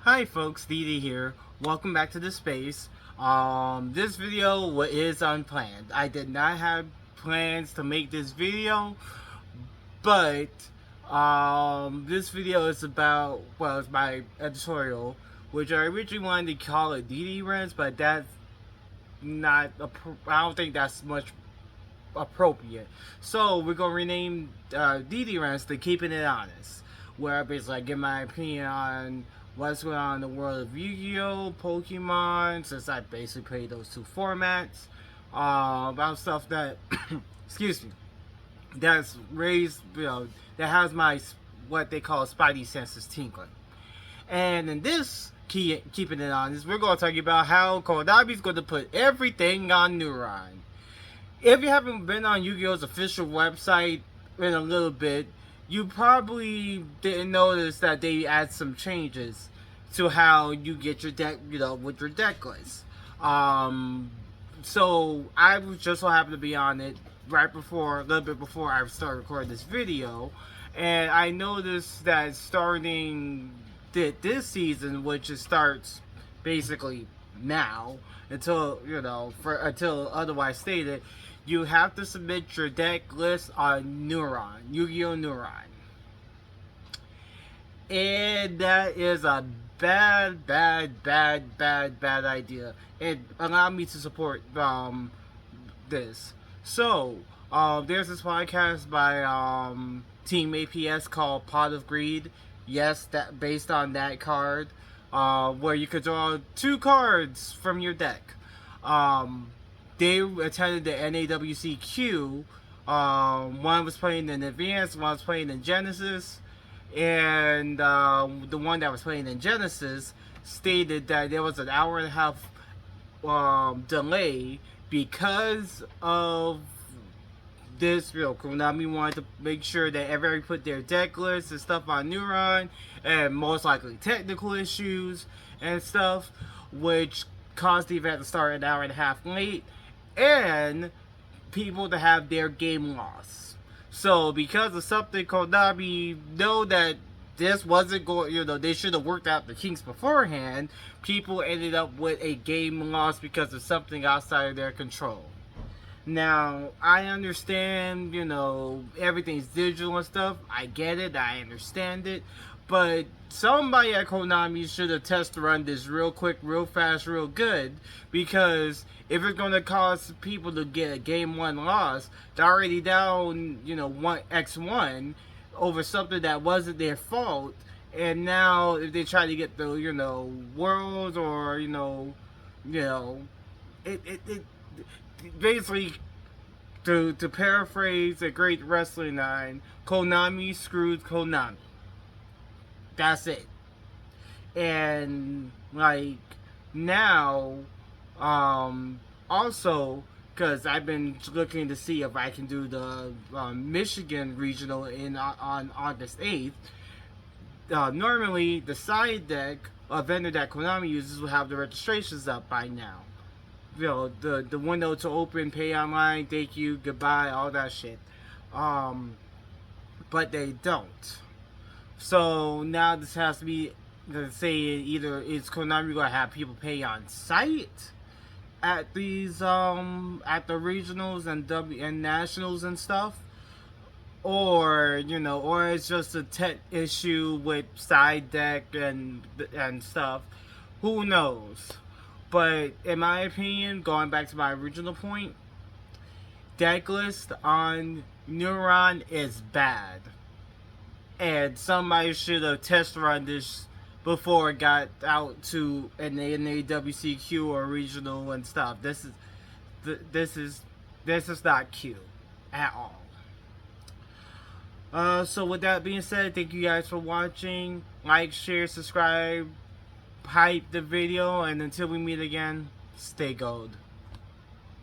Hi folks, DeeDee here. Welcome back to the space. This video is unplanned. I did not have plans to make this video, but this video is about, well, it's my editorial, which I originally wanted to call it DeeDee Rants, but that's not, I don't think that's much appropriate. So we're gonna rename DeeDee Rants to Keeping It Honest, where I basically give my opinion on what's going on in the world of Yu-Gi-Oh, Pokemon, since I basically play those two formats. About stuff that, excuse me, that's raised, that has my what they call spidey senses tingling. And in this keeping it honest, we're gonna talk about how Konami's going to put everything on Neuron. If you haven't been on Yu-Gi-Oh's official website in a little bit, you probably didn't notice that they add some changes to how you get your deck, with your deck list. So I was just so happened to be on it right before, a little bit before I started recording this video, and I noticed that starting this season, which it starts basically now until until otherwise stated, you have to submit your deck list on Neuron, Yu-Gi-Oh! Neuron. And that is a bad idea. It allowed me to support this. So, there's this podcast by Team APS called Pot of Greed. Yes, that based on that card, where you could draw 2 cards from your deck. They attended the NAWCQ. One was playing in Advanced, one was playing in Genesis, and the one that was playing in Genesis stated that there was an hour and a half delay because of this. Konami wanted to make sure that everybody put their deck lists and stuff on Neuron, and most likely technical issues and stuff, which caused the event to start an hour and a half late, and people to have their game lost. So because of something, Konami know that this wasn't going, they should have worked out the kinks beforehand. People ended up with a game loss because of something outside of their control. Now, I understand, everything's digital and stuff. I get it, I understand it. But somebody at Konami should have test run this real quick, real fast, real good. Because if it's going to cause people to get a game 1 loss, they're already down, 1x1 over something that wasn't their fault. And now if they try to get the, worlds or, it basically, to paraphrase a great wrestling line, Konami screwed Konami. That's it. And now, also, because I've been looking to see if I can do the Michigan regional on August 8th. Normally, the side deck, a vendor that Konami uses, will have the registrations up by now. The window to open, pay online, thank you, goodbye, all that shit. But they don't. So now this has to be, say, either is Konami going to have people pay on site at these at the regionals and nationals and stuff, or or it's just a tech issue with side deck and stuff. Who knows? But in my opinion, going back to my original point, deck list on Neuron is bad. And somebody should have test run this before it got out to an NAWCQ or regional and stuff. This is not cute at all. So with that being said, thank you guys for watching. Like, share, subscribe, hype the video, and until we meet again, stay gold.